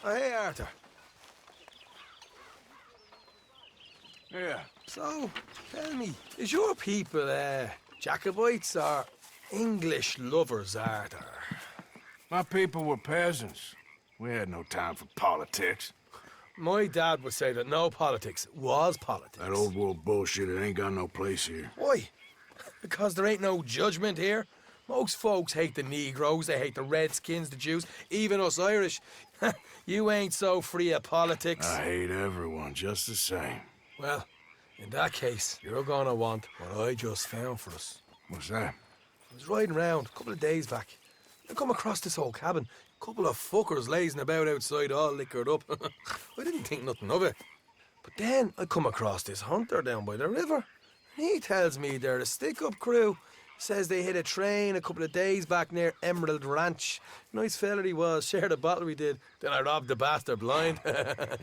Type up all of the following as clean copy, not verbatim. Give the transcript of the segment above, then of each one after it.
Oh, hey, Arthur. Yeah. So, tell me, is your people, Jacobites or English lovers, Arthur? My people were peasants. We had no time for politics. My dad would say that no politics was politics. That old world bullshit, it ain't got no place here. Why? Because there ain't no judgment here. Most folks hate the Negroes, they hate the Redskins, the Jews, even us Irish. You ain't so free of politics. I hate everyone just the same. Well, in that case, you're gonna want what I just found for us. What's that? I was riding around a couple of days back. I come across this old cabin. A couple of fuckers lazing about outside all liquored up. I didn't think nothing of it. But then I come across this hunter down by the river. And he tells me they're a stick-up crew. Says they hit a train a couple of days back near Emerald Ranch. Nice fella he was, shared a bottle we did. Then I robbed the bastard blind.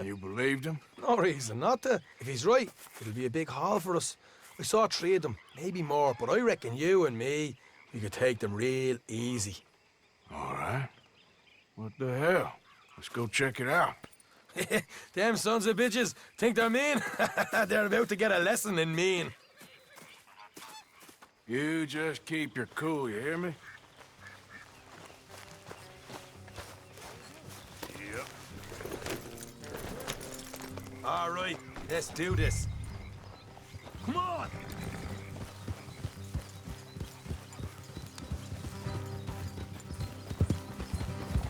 You believed him? No reason not to. If he's right, it'll be a big haul for us. I saw 3 of them, maybe more, but I reckon you and me, we could take them real easy. All right. What the hell? Let's go check it out. Them sons of bitches think they're mean. They're about to get a lesson in mean. You just keep your cool, you hear me? Yep. All right, let's do this. Come on!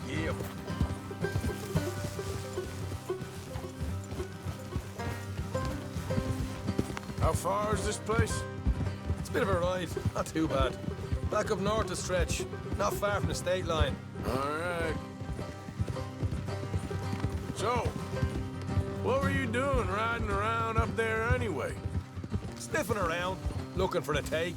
Yeah. How far is this place? It's a bit of a ride, not too bad. Back up north a stretch, not far from the state line. All right. So, what were you doing riding around up there anyway? Sniffing around, looking for a take.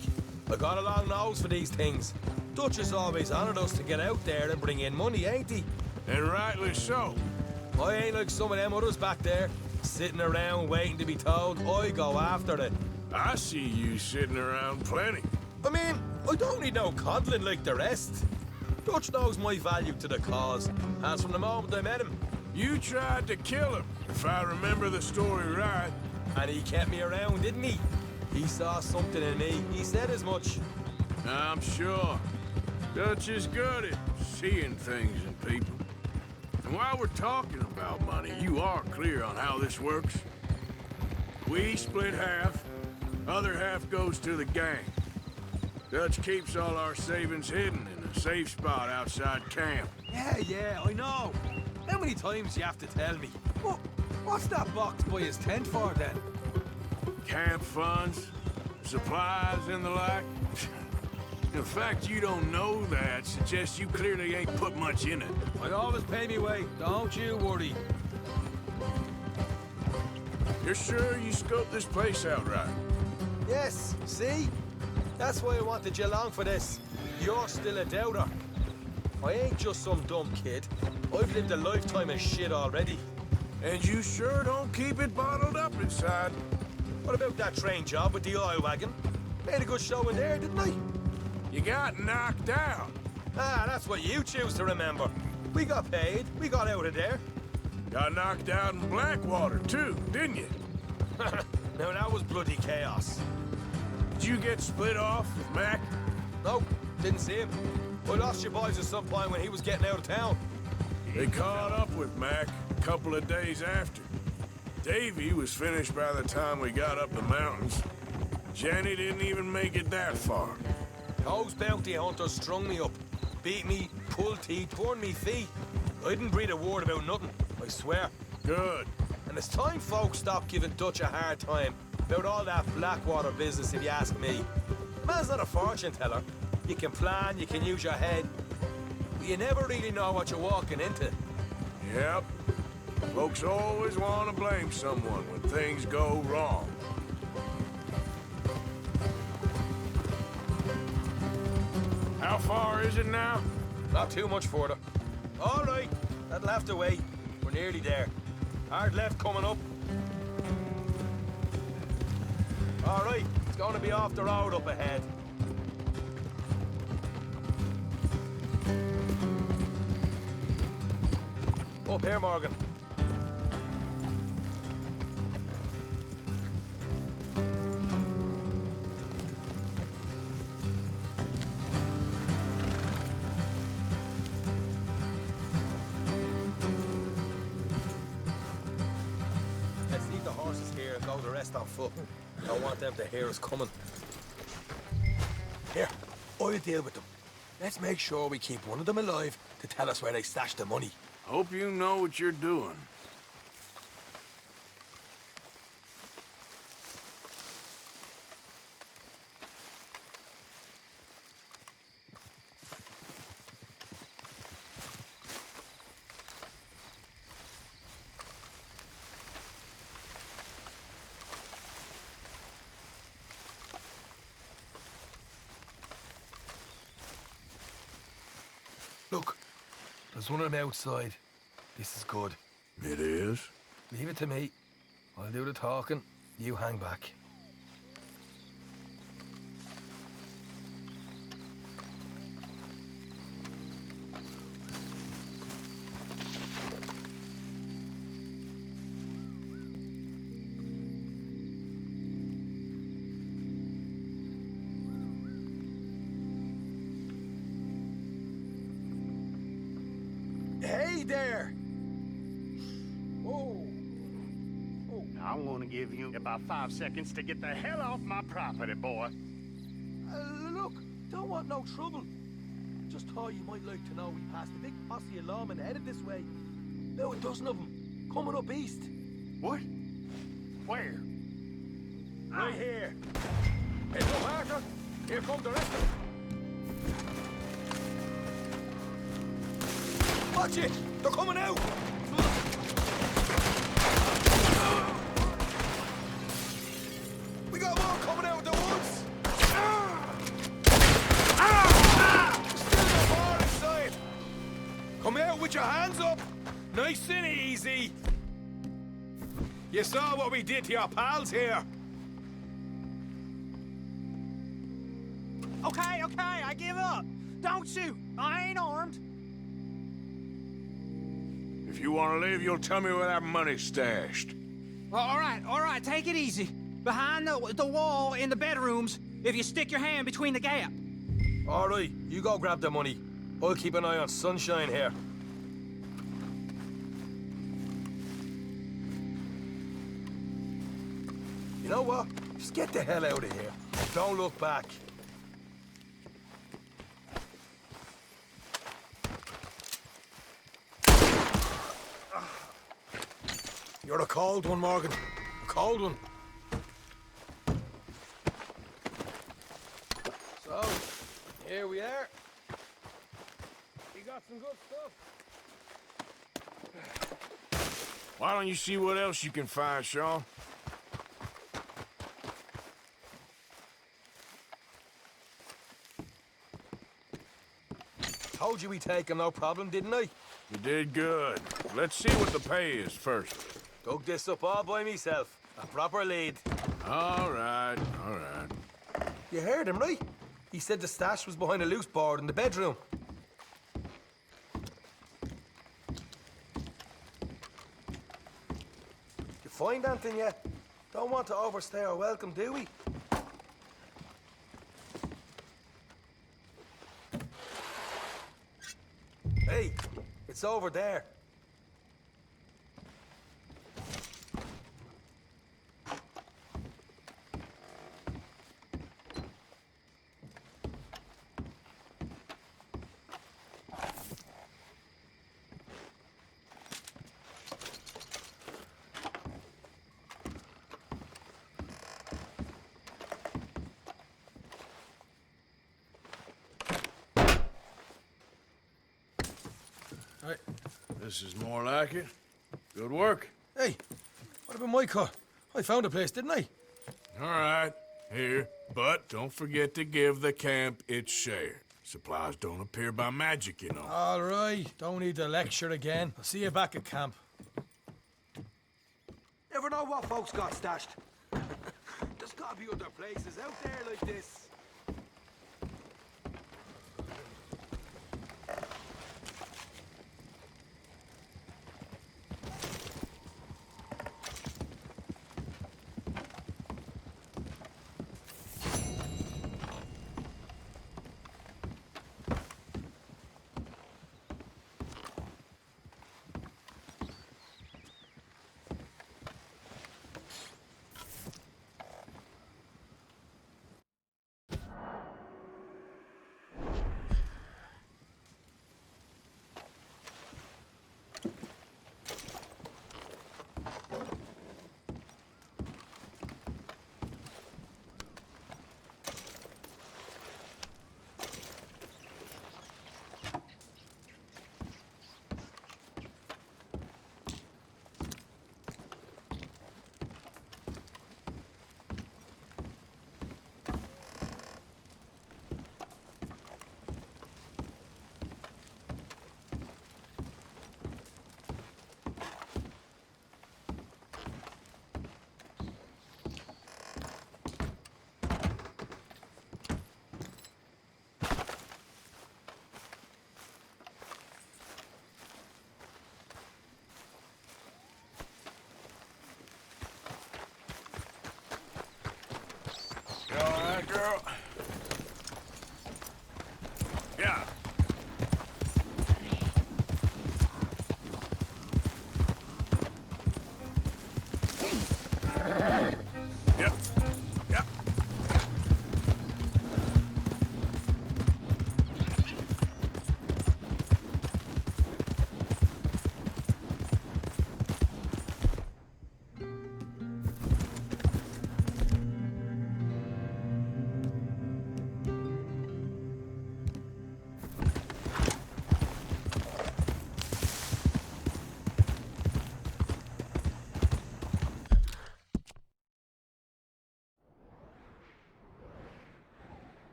I got a long nose for these things. Dutch has always honoured us to get out there and bring in money, ain't he? And rightly so. I ain't like some of them others back there, sitting around waiting to be told. I go after it. I see you sitting around plenty. I mean, I don't need no coddling like the rest. Dutch knows my value to the cause, as from the moment I met him. You tried to kill him, if I remember the story right. And he kept me around, didn't he? He saw something in me. He said as much. I'm sure. Dutch is good at seeing things in people. And while we're talking about money, you are clear on how this works. We split half, other half goes to the gang. Dutch keeps all our savings hidden in a safe spot outside camp. Yeah, I know. How many times you have to tell me? What's that box by his tent for, then? Camp funds, supplies, and the like. The fact you don't know that suggests you clearly ain't put much in it. I always pay me way, don't you worry. You're sure you scoped this place out right? Yes, see? That's why I wanted you along for this. You're still a doubter. I ain't just some dumb kid. I've lived a lifetime of shit already. And you sure don't keep it bottled up inside. What about that train job with the oil wagon? Made a good show in there, didn't I? You got knocked out. Ah, that's what you choose to remember. We got paid. We got out of there. Got knocked out in Blackwater, too, didn't you? Now, that was bloody chaos. Did you get split off with Mac? Nope, didn't see him. I lost your boys at some point when he was getting out of town. They caught up with Mac a couple of days after. Davy was finished by the time we got up the mountains. Jenny didn't even make it that far. Those bounty hunters strung me up, beat me, pulled teeth, torn me feet. I didn't breathe a word about nothing, I swear. Good. And it's time folks stopped giving Dutch a hard time about all that Blackwater business, if you ask me. Man's not a fortune teller. You can plan, you can use your head, but you never really know what you're walking into. Yep. Folks always want to blame someone when things go wrong. How far is it now? Not too much further. All right, that'll have to wait. We're nearly there. Hard left coming up. All right, it's going to be off the road up ahead. Up here, Morgan. Let's leave the horses here and go the rest on foot. Don't want them to hear us coming. Here, I'll deal with them. Let's make sure we keep one of them alive to tell us where they stashed the money. Hope you know what you're doing. Look, there's one of them outside. This is good. It is? Leave it to me. I'll do the talking. You hang back. Hey there! Whoa! I'm gonna give you about 5 seconds to get the hell off my property, boy. Look, don't want no trouble. Just thought you might like to know we passed a big posse of lawmen headed this way. About a dozen of them, coming up east. What? Where? Right here. Hey, look, Arthur. Here come the rest of them. Watch it! They're coming out! We got more coming out of the woods! Still got more inside! Come out with your hands up! Nice and easy! You saw what we did to your pals here! Okay, I give up. Don't shoot. I ain't armed. If you want to leave, you'll tell me where that money's stashed. All right, take it easy. Behind the wall in the bedrooms, if you stick your hand between the gap. All right, you go grab the money. I'll keep an eye on Sunshine here. You know what? Just get the hell out of here. Don't look back. You're a cold one, Morgan. A cold one. So, here we are. We got some good stuff. Why don't you see what else you can find, Sean? Told you we'd take him, no problem, didn't I? You did good. Let's see what the pay is first. Dug this up all by myself. A proper lead. All right. You heard him, right? He said the stash was behind a loose board in the bedroom. You find anything yet? Don't want to overstay our welcome, do we? Hey, it's over there. Right. This is more like it. Good work. Hey, what about my car? I found a place, didn't I? All right. Here. But don't forget to give the camp its share. Supplies don't appear by magic, you know. All right, don't need the lecture again. I'll see you back at camp. Never know what folks got stashed. There's gotta be other places out there like this. Yeah. Yep. Yep.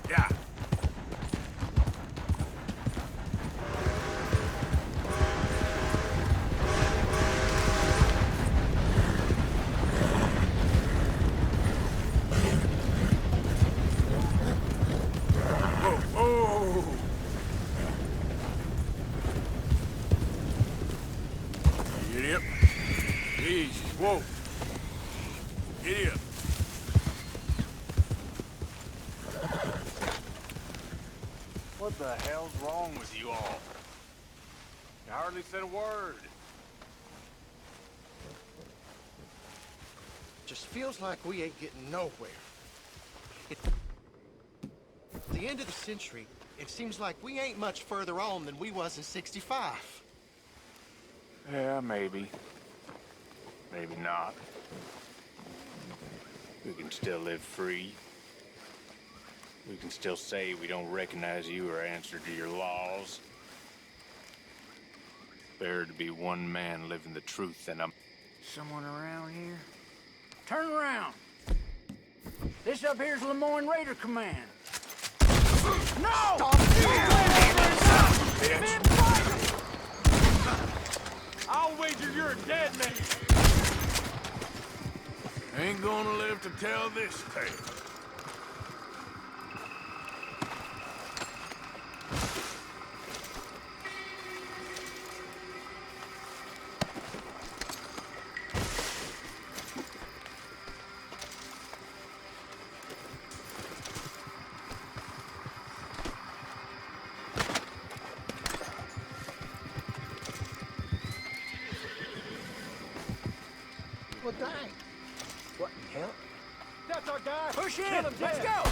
Yeah. Whoa, whoa. Get up. Easy. Whoa. Get up. What the hell's wrong with you all? You hardly said a word. Just feels like we ain't getting nowhere. At the end of the century, it seems like we ain't much further on than we was in '65. Yeah, maybe. Maybe not. We can still live free. We can still say we don't recognize you or answer to your laws. Better to be one man living the truth than a... Someone around here? Turn around! This up here's Lemoyne Raider Command. No! Stop it! I'll wager you're a dead man. Ain't gonna live to tell this tale. Well, dang. What the hell? That's our guy! Push in! Let's go!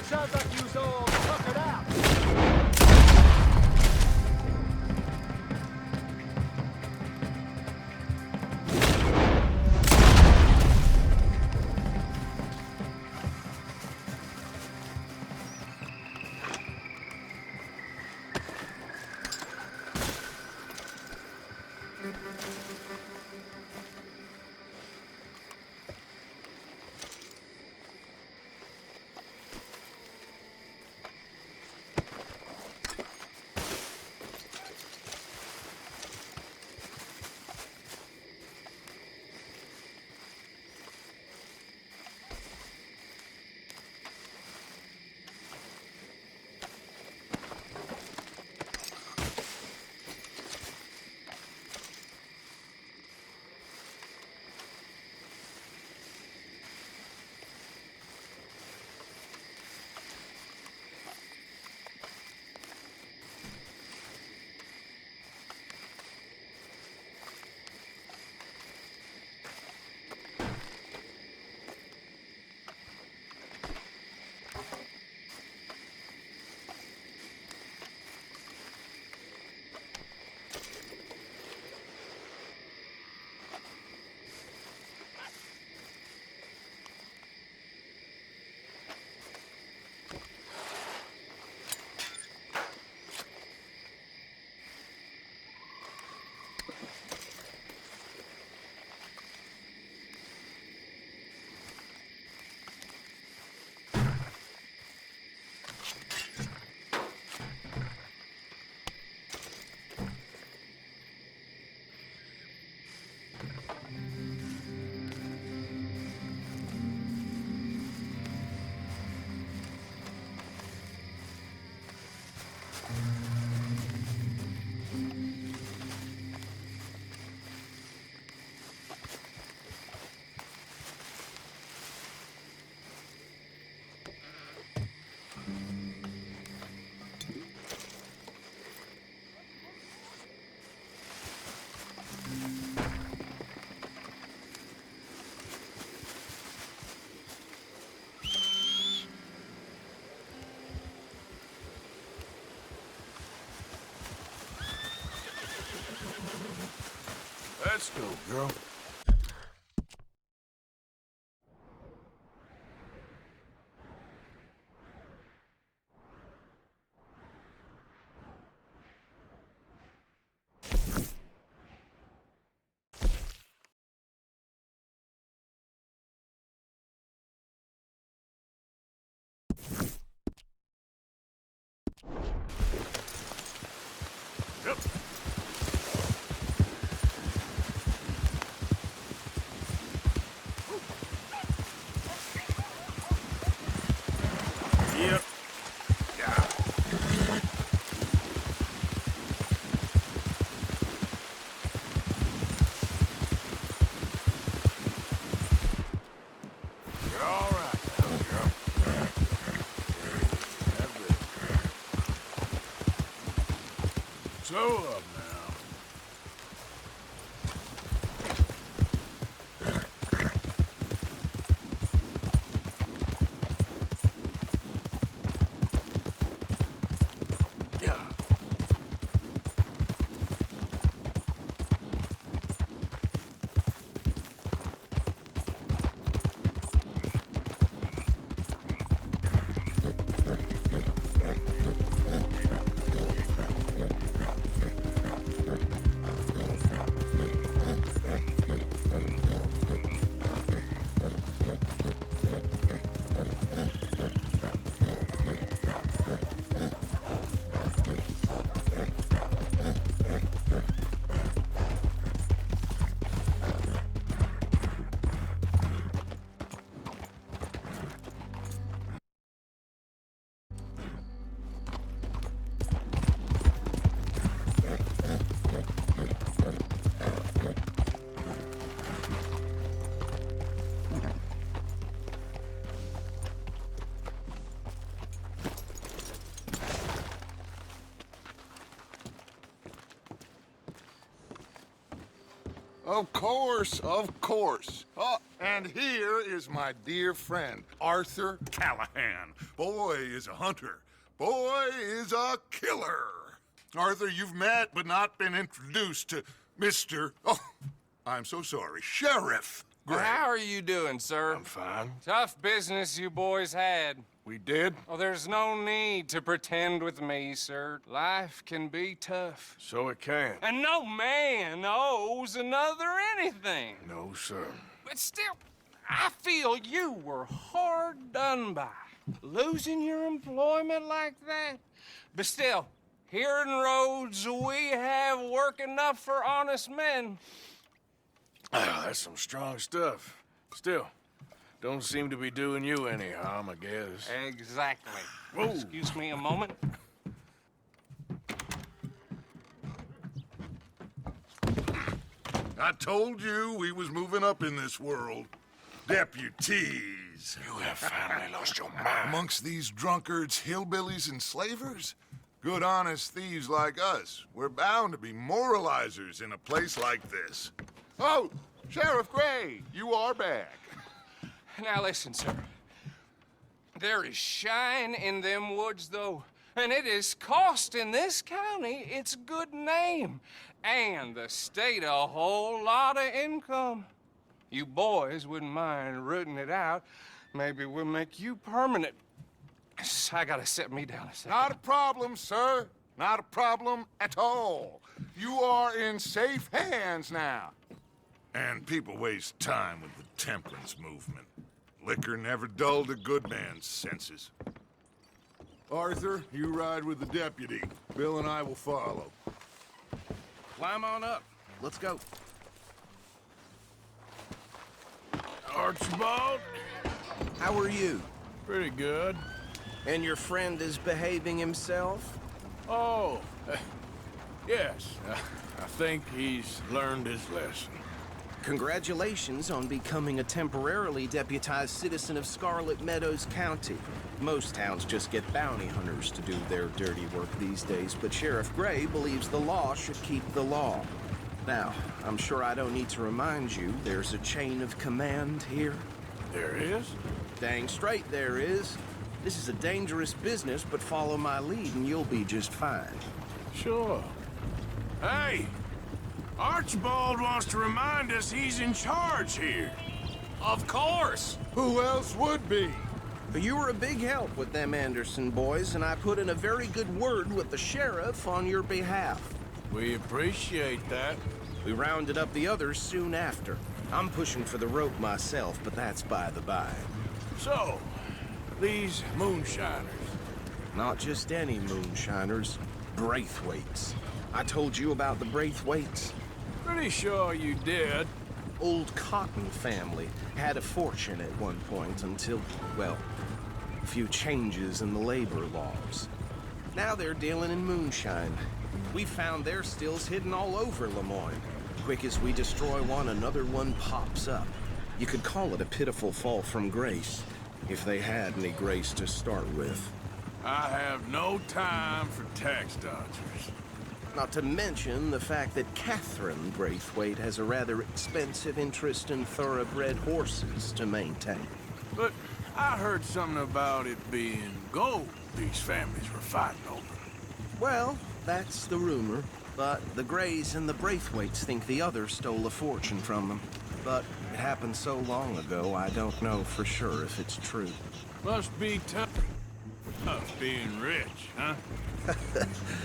Sounds like you was all tuckered out. Let's go, girl. Yep. Yep. Yeah. You're all right now, girl. That's it. Slow up now. Yeah. Of course, of course. Oh, and here is my dear friend, Arthur Callahan. Boy is a hunter. Boy is a killer. Arthur, you've met but not been introduced to Mr. Oh, I'm so sorry, Sheriff Gray. How are you doing, sir? I'm fine. Tough business you boys had. We did? Oh, there's no need to pretend with me, sir. Life can be tough. So it can. And no man owes another anything. No, sir. But still, I feel you were hard done by. Losing your employment like that. But still, here in Rhodes, we have work enough for honest men. Ah, that's some strong stuff. Still, don't seem to be doing you any harm, I guess. Exactly. Whoa. Excuse me a moment. I told you we was moving up in this world. Deputies. You have finally lost your mind. Amongst these drunkards, hillbillies, and slavers? Good, honest thieves like us. We're bound to be moralizers in a place like this. Oh, Sheriff Gray, you are back. Now listen, sir. There is shine in them woods, though, and it is costing this county its good name and the state a whole lot of income. You boys wouldn't mind rooting it out. Maybe we'll make you permanent. I gotta set me down a second. Not a problem, sir. Not a problem at all. You are in safe hands now. And people waste time with the temperance movement. Liquor never dulled a good man's senses. Arthur, you ride with the deputy. Bill and I will follow. Climb on up. Let's go. Archibald? How are you? Pretty good. And your friend is behaving himself? Oh, yes. I think he's learned his lesson. Congratulations on becoming a temporarily deputized citizen of Scarlet Meadows County. Most towns just get bounty hunters to do their dirty work these days, but Sheriff Gray believes the law should keep the law. Now, I'm sure I don't need to remind you, there's a chain of command here. There is? Dang straight there is. This is a dangerous business, but follow my lead and you'll be just fine. Sure. Hey! Archibald wants to remind us he's in charge here. Of course. Who else would be? You were a big help with them Anderson boys, and I put in a very good word with the sheriff on your behalf. We appreciate that. We rounded up the others soon after. I'm pushing for the rope myself, but that's by the by. So, these moonshiners. Not just any moonshiners, Braithwaites. I told you about the Braithwaites. Pretty sure you did. Old Cotton family had a fortune at one point until, well, a few changes in the labor laws. Now they're dealing in moonshine. We found their stills hidden all over Lemoyne. Quick as we destroy one, another one pops up. You could call it a pitiful fall from grace, if they had any grace to start with. I have no time for tax dodgers. Not to mention the fact that Catherine Braithwaite has a rather expensive interest in thoroughbred horses to maintain. But I heard something about it being gold these families were fighting over. Well, that's the rumor. But the Greys and the Braithwaites think the others stole a fortune from them. But it happened so long ago, I don't know for sure if it's true. Must be tough being rich, huh?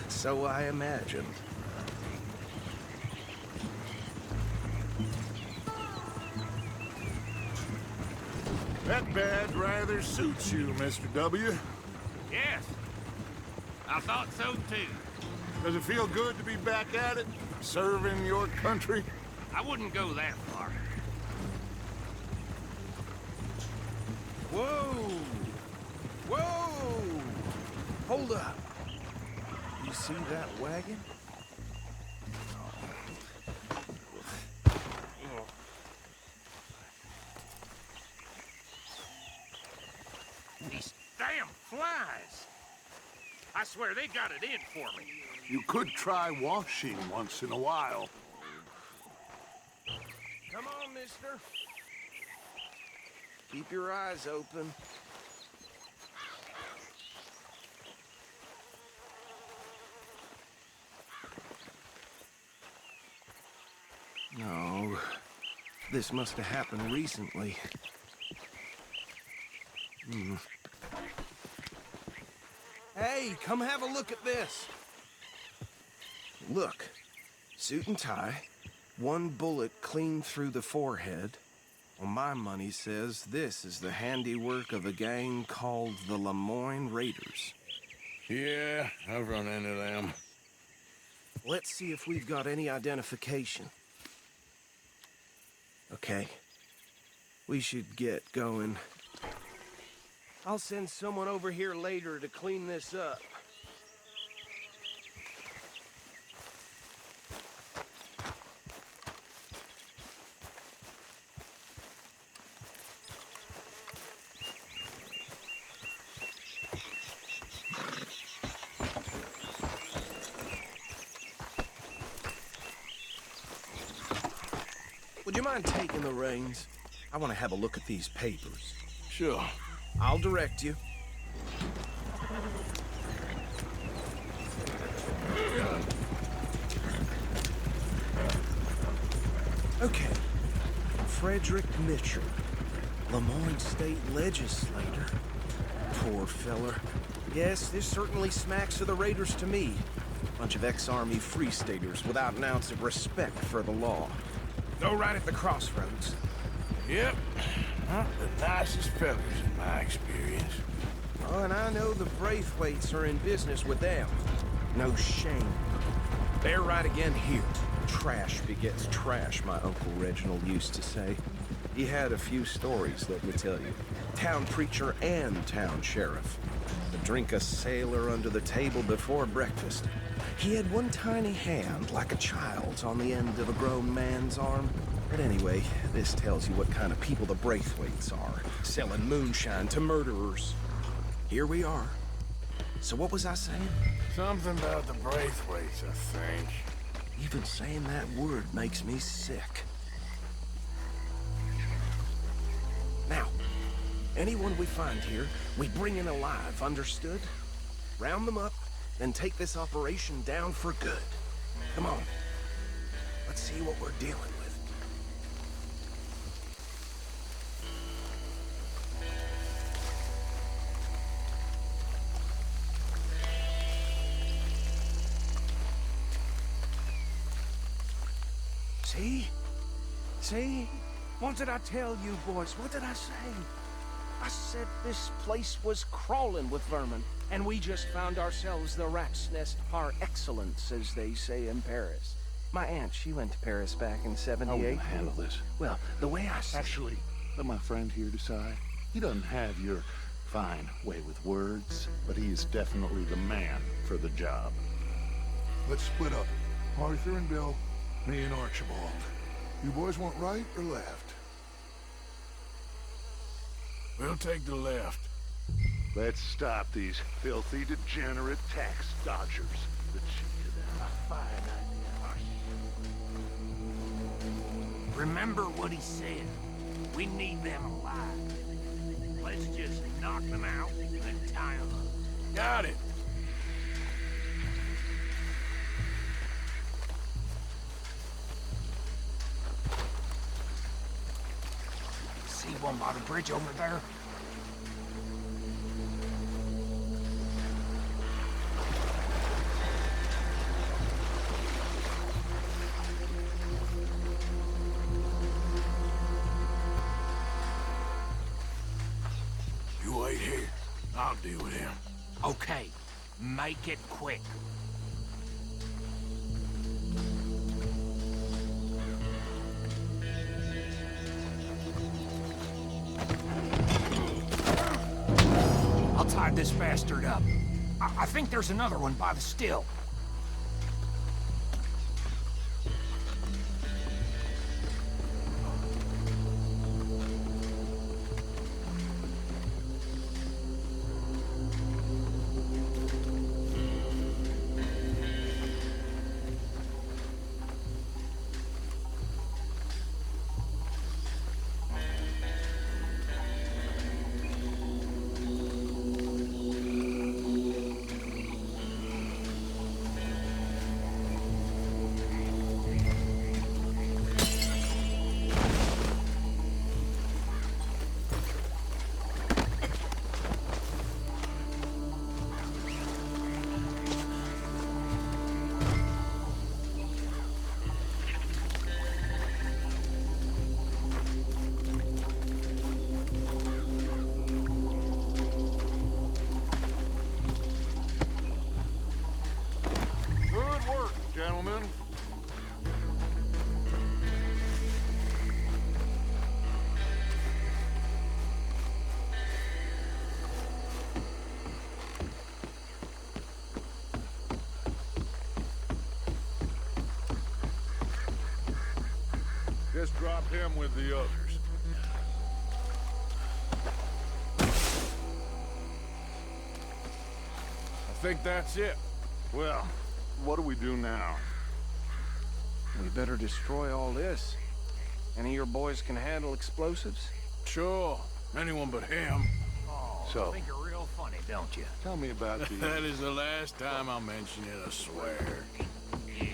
So I imagine. That badge rather suits you, Mr. W. Yes. I thought so, too. Does it feel good to be back at it? Serving your country? I wouldn't go that far. Whoa! Whoa! Hold up. You see that wagon? These damn flies. I swear they got it in for me. You could try washing once in a while. Come on, mister. Keep your eyes open. No, this must have happened recently. Hey, come have a look at this. Look, suit and tie, one bullet clean through the forehead. Well, my money says this is the handiwork of a gang called the Lemoyne Raiders. Yeah, I've run into them. Let's see if we've got any identification. Okay. We should get going. I'll send someone over here later to clean this up. Would you mind taking the reins? I want to have a look at these papers. Sure. I'll direct you. Okay. Frederick Mitchell, Lemoyne State Legislator. Poor feller. Yes, this certainly smacks of the Raiders to me. Bunch of ex-Army Free Staters without an ounce of respect for the law. Go right at the crossroads. Yep. Not the nicest fellas in my experience. Oh, and I know the Braithwaites are in business with them. No shame. They're right again here. Trash begets trash, my Uncle Reginald used to say. He had a few stories, let me tell you. Town preacher and town sheriff. To drink a sailor under the table before breakfast. He had one tiny hand, like a child's, on the end of a grown man's arm. But anyway, this tells you what kind of people the Braithwaites are. Selling moonshine to murderers. Here we are. So what was I saying? Something about the Braithwaites, I think. Even saying that word makes me sick. Now, anyone we find here, we bring in alive, understood? Round them up, then take this operation down for good. Come on. Let's see what we're dealing with. See? See? What did I tell you, boys? What did I say? I said this place was crawling with vermin, and we just found ourselves the rat's nest par excellence, as they say in Paris. My aunt, she went to Paris back in How are we '78. gonna handle this? Well, the way I see Actually, let my friend here decide. He doesn't have your fine way with words, but he is definitely the man for the job. Let's split up. Arthur and Bill, me and Archibald. You boys want right or left? We'll take the left. Let's stop these filthy, degenerate tax dodgers. The cheek of them. A fine idea. Remember what he said. We need them alive. Let's just knock them out and tie them up. Got it. See one by the bridge over there? You wait here. I'll deal with him. Okay, make it quick. I'll tie this bastard up. I think there's another one by the still. Good work, gentlemen. Just drop him with the others. I think that's it. Well, what do we do now? we better destroy all this. Any of your boys can handle explosives? Sure. Anyone but him. Oh, So- I think you're real funny, don't you? Tell me about the... That is the last time I'll mention it, I swear. Yeah.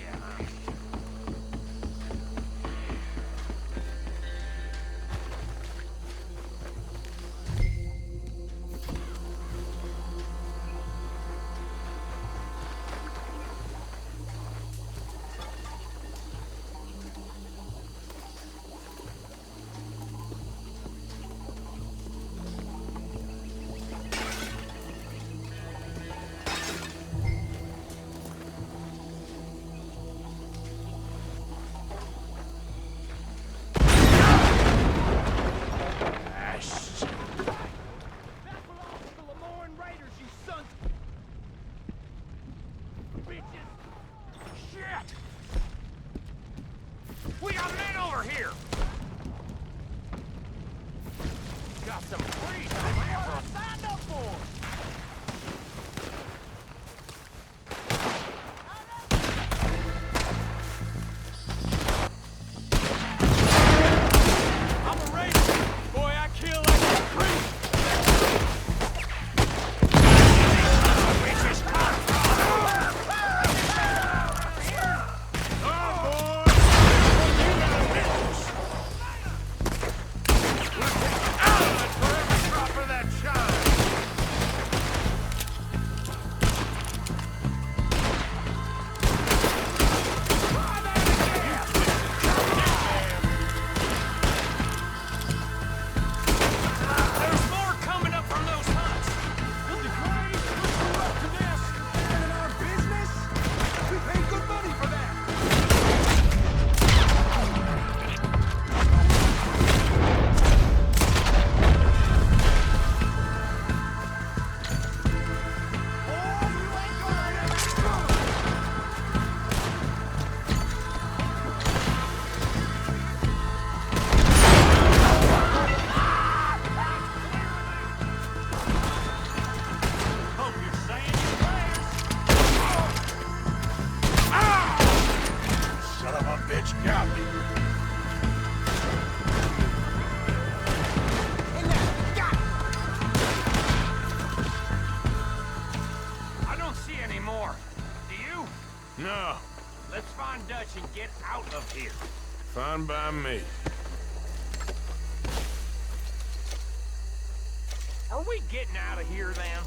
No, Let's find Dutch and get out of here. fine by me. Are we getting out of here, then?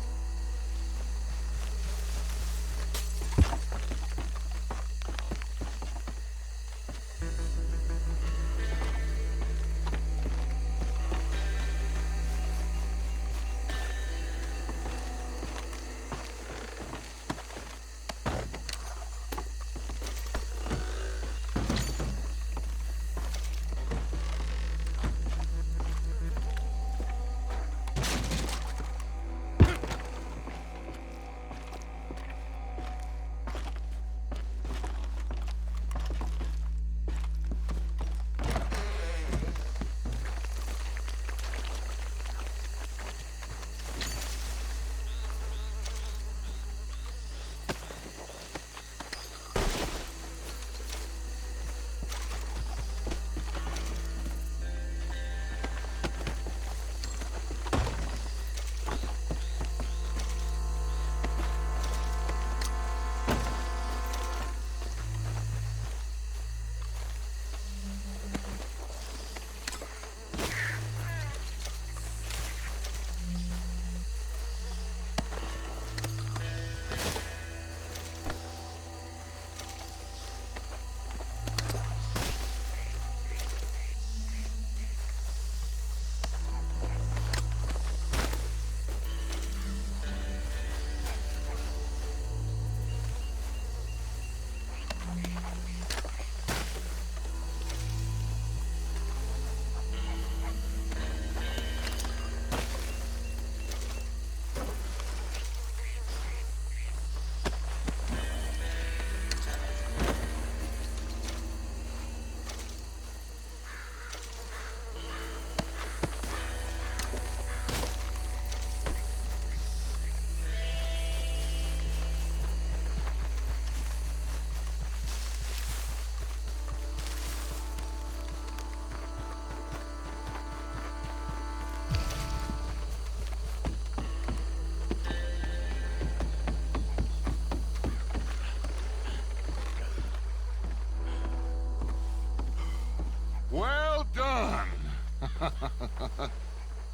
Well done.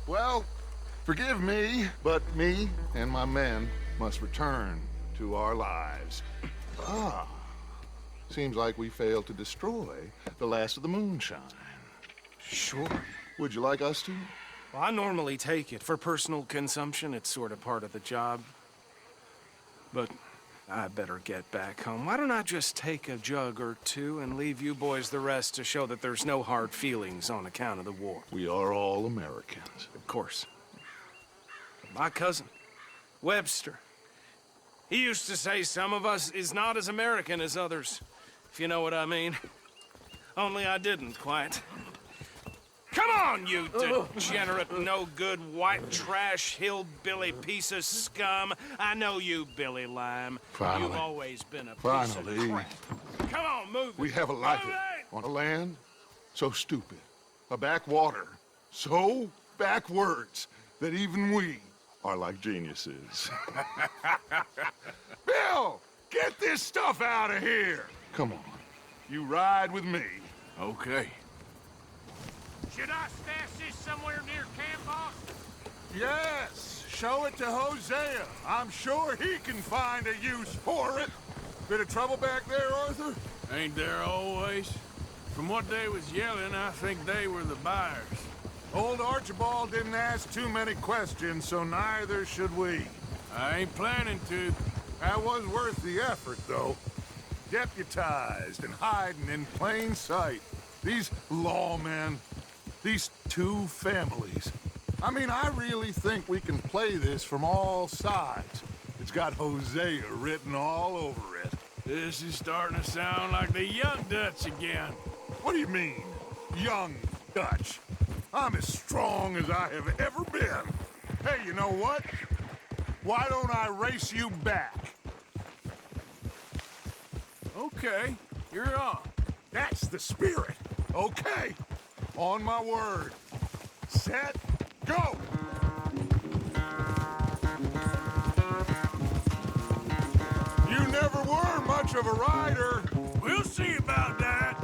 Well, forgive me, but me and my men must return to our lives. Ah, seems like we failed to destroy the last of the moonshine. Sure. Would you like us to? Well, I normally take it. For personal consumption, it's sort of part of the job. But I better get back home. Why don't I just take a jug or two and leave you boys the rest to show that there's no hard feelings on account of the war? We are all Americans. Of course. My cousin, Webster, he used to say some of us is not as American as others, if you know what I mean. Only I didn't quite. Come on, you degenerate, no-good, white trash, hillbilly piece of scum. I know you, Billy Lime. Finally. You've always been a piece Finally. of crap. Come on, move it. We have a life Move it! on a land so stupid, a backwater so backwards that even we are like geniuses. Bill, get this stuff out of here. Come on, you ride with me. Okay. Should I stash this somewhere near camp, boss? Yes, show it to Hosea. I'm sure he can find a use for it. Bit of trouble back there, Arthur? Ain't there always? From what they was yelling, I think they were the buyers. Old Archibald didn't ask too many questions, so neither should we. I ain't planning to. That was worth the effort, though. Deputized and hiding in plain sight. These lawmen, these two families. I mean, I really think we can play this from all sides. It's got Hosea written all over it. This is starting to sound like the young Dutch again. What do you mean, young Dutch? I'm as strong as I have ever been. Hey, you know what? Why don't I race you back? Okay, you're on. That's the spirit. Okay, on my word. Set, go! You never were much much of a rider. We'll see about that.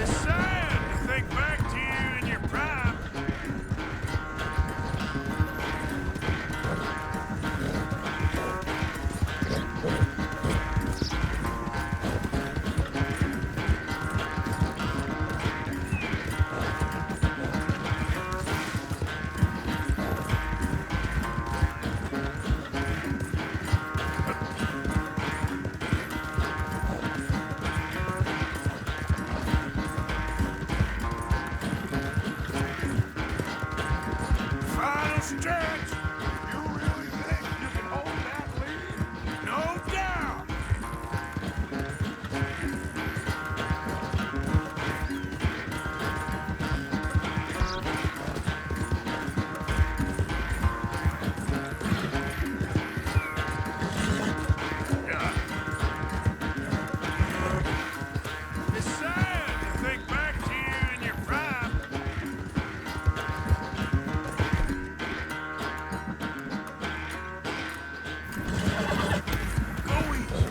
It's sad to think back to you in your prime. Final stretch. You really think you can hold that lead? No doubt. It's sad to think back to you in your prime. Go easy.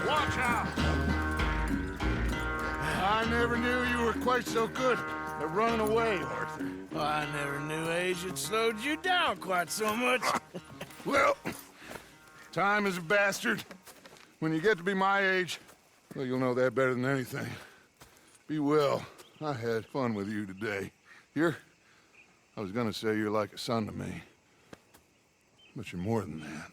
Watch out. I never knew you were quite so good at running away, Arthur. I never knew age had slowed you down quite so much. Well, time is a bastard. When you get to be my age, well, you'll know that better than anything. Be well. I had fun with you today. I was gonna say you're like a son to me. But you're more than that.